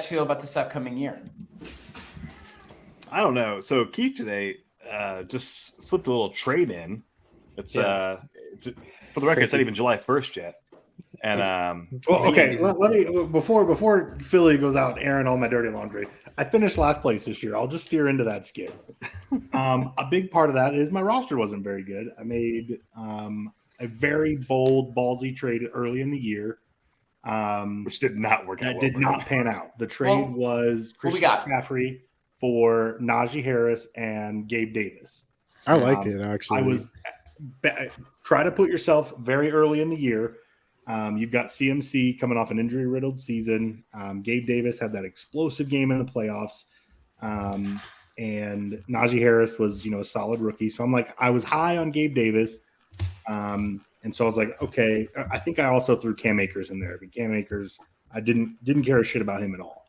feel about this upcoming year? I don't know. So Keith today just slipped a little trade in. It's for the record, it's not even July 1st yet. And well, okay, let me before Philly goes out airing all my dirty laundry. I finished last place this year. I'll just steer into that skid. A big part of that is my roster wasn't very good. I made a very bold, ballsy trade early in the year, which did not work out. That did not pan out. The trade was Christian McCaffrey for Najee Harris and Gabe Davis. I like it, actually. I was try to put yourself very early in the year. You've got CMC coming off an injury-riddled season. Gabe Davis had that explosive game in the playoffs. And Najee Harris was, a solid rookie. So I'm like, I was high on Gabe Davis. And so I was like, okay. I think I also threw Cam Akers in there. But Cam Akers, I didn't care a shit about him at all.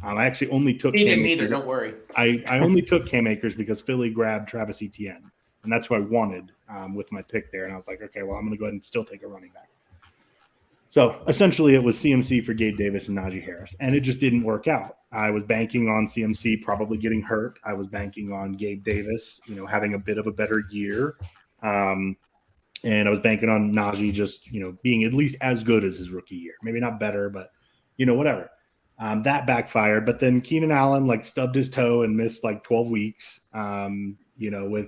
I actually only took Cam Akers. Neither, don't worry. I only took Cam Akers because Philly grabbed Travis Etienne. And that's who I wanted with my pick there. And I was like, okay, well, I'm going to go ahead and still take a running back. So essentially it was CMC for Gabe Davis and Najee Harris, and it just didn't work out. I was banking on CMC probably getting hurt. I was banking on Gabe Davis, having a bit of a better year. And I was banking on Najee just, being at least as good as his rookie year. Maybe not better, but, whatever. That backfired. But then Keenan Allen, stubbed his toe and missed 12 weeks, with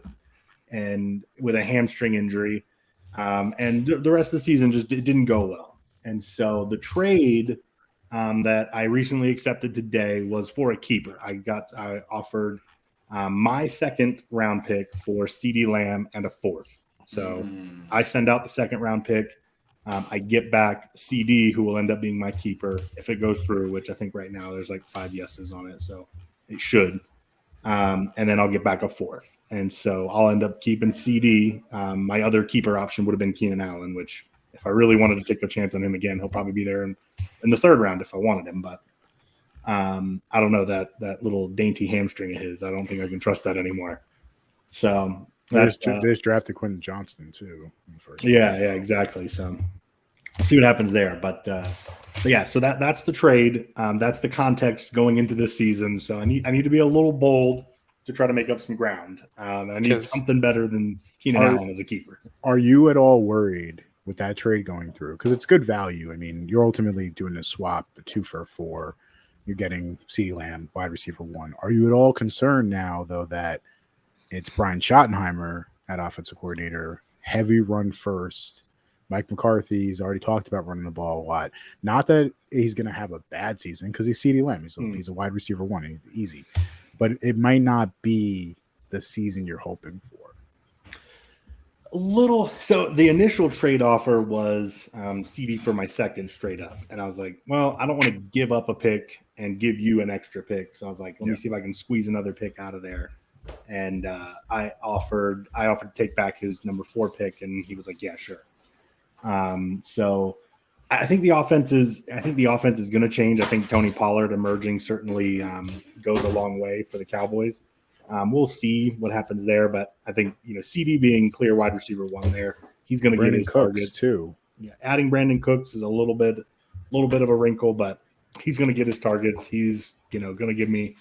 a hamstring injury. And the rest of the season just didn't go well. And so the trade that I recently accepted today was for a keeper. I offered my second round pick for CeeDee Lamb and a fourth. So I send out the second round pick. I get back CD, who will end up being my keeper if it goes through, which I think right now there's 5 yeses on it. So it should. And then I'll get back a fourth. And so I'll end up keeping CD. My other keeper option would have been Keenan Allen, which if I really wanted to take a chance on him again, he'll probably be there in the third round if I wanted him. But I don't know that little dainty hamstring of his. I don't think I can trust that anymore. So they just drafted Quentin Johnston too. In the first yeah, exactly. So we'll see what happens there. But yeah, so that's the trade. That's the context going into this season. So I need to be a little bold to try to make up some ground. I need something better than Keenan Allen as a keeper. Are you at all worried with that trade going through? Because it's good value. I mean, you're ultimately doing a swap, a 2 for 4. You're getting CeeDee Lamb, wide receiver 1. Are you at all concerned now, though, that it's Brian Schottenheimer at offensive coordinator, heavy run first? Mike McCarthy's already talked about running the ball a lot. Not that he's going to have a bad season because he's CeeDee Lamb. He's a wide receiver 1, easy. But it might not be the season you're hoping for. So the initial trade offer was CD for my second straight up. And I was like, well, I don't want to give up a pick and give you an extra pick. So I was like, let me see if I can squeeze another pick out of there. And I offered to take back his number 4 pick, and he was like, yeah, sure. So I think the offense is going to change. I think Tony Pollard emerging certainly goes a long way for the Cowboys. We'll see what happens there, but I think CD being clear wide receiver 1 there, he's going to get his targets too. Yeah, adding Brandon Cooks is a little bit of a wrinkle, but he's going to get his targets. He's going to give me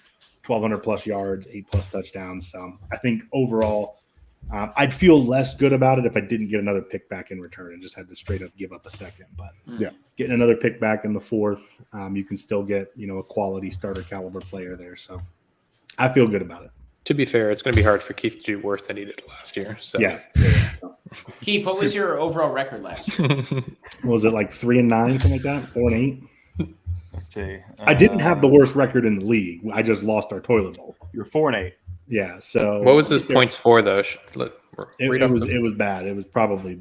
1,200 plus yards, 8 plus touchdowns. So I think overall, I'd feel less good about it if I didn't get another pick back in return and just had to straight up give up a second. But getting another pick back in the 4th, you can still get a quality starter caliber player there. So I feel good about it. To be fair, it's going to be hard for Keith to do worse than he did last year. So yeah. Keith, what was your overall record last year? What was it, 3-9, something like that? 4-8? Let's see. I didn't have the worst record in the league. I just lost our toilet bowl. You're 4-8. Yeah. So what was his points for though? It was bad. I was probably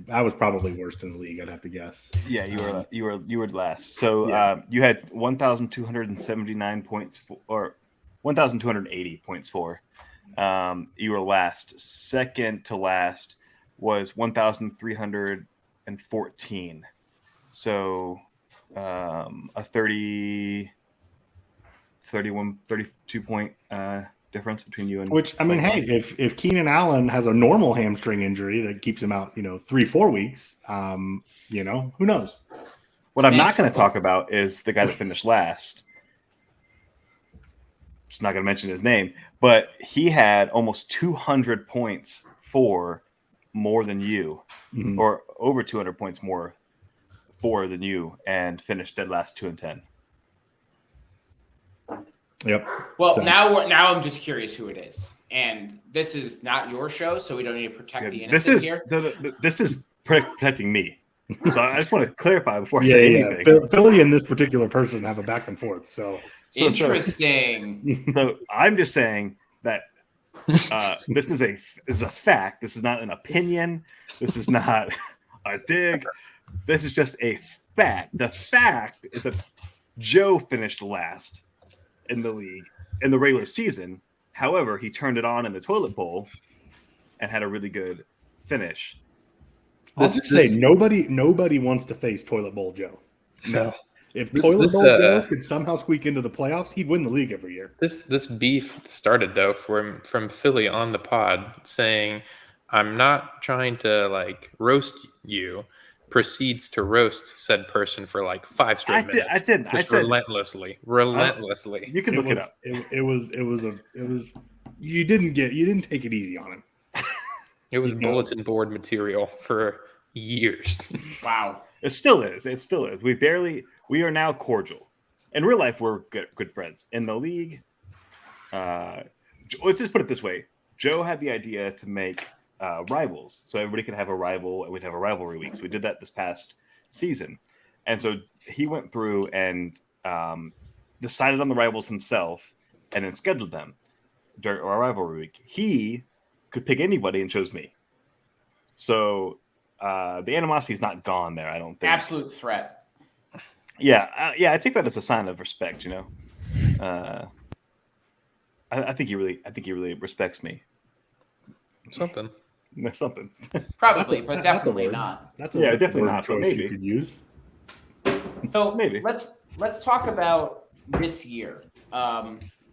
worst in the league. I'd have to guess. Yeah, you were last. So you had 1,279 points or 1,280 points for. You were last. Second to last was 1,314. So a 32 point difference between you and if Keenan Allen has a normal hamstring injury that keeps him out 3-4 weeks, who knows? What I'm not going to talk about is the guy that finished last. just not going to mention his name, but he had almost 200 points for more than you, or over 200 points more for than you, and finished dead last 2-10. Yep. Well, now I'm just curious who it is, and this is not your show, so we don't need to protect the innocent here. This is protecting me. So I just want to clarify before I say anything. Philly and this particular person have a back and forth. So Interesting. So I'm just saying that this is a fact. This is not an opinion. This is not a dig. This is just a fact. The fact is that Joe finished last in the league in the regular season. However, he turned it on in the toilet bowl and had a really good finish. I'll just say nobody wants to face Toilet Bowl Joe. No. If Toilet Bowl Joe could somehow squeak into the playoffs, he'd win the league every year. This beef started though from Philly on the pod saying, "I'm not trying to like roast you." Proceeds to roast said person for like 5 straight minutes. I said relentlessly. You can look it up. It was. You didn't take it easy on him. It was bulletin board material for years. Wow. It still is. We are now cordial. In real life, we're good friends. In the league, let's just put it this way. Joe had the idea to make rivals, so everybody could have a rival, and we'd have a rivalry week. So we did that this past season. And so he went through and decided on the rivals himself and then scheduled them during our rivalry week. He could pick anybody and chose me. So the animosity is not gone there, I don't think. Absolute threat. Yeah, I take that as a sign of respect, you know. I think he really respects me. Something. Something. Probably, but definitely not. Definitely not. But maybe you could use. So maybe let's talk about this year.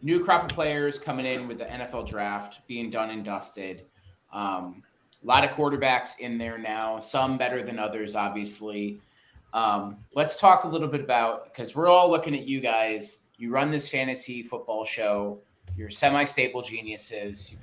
New crop of players coming in with the NFL draft being done and dusted. A lot of quarterbacks in there now, some better than others, obviously. Let's talk a little bit about, because we're all looking at you guys. You run this fantasy football show. You're semi-stable geniuses. You've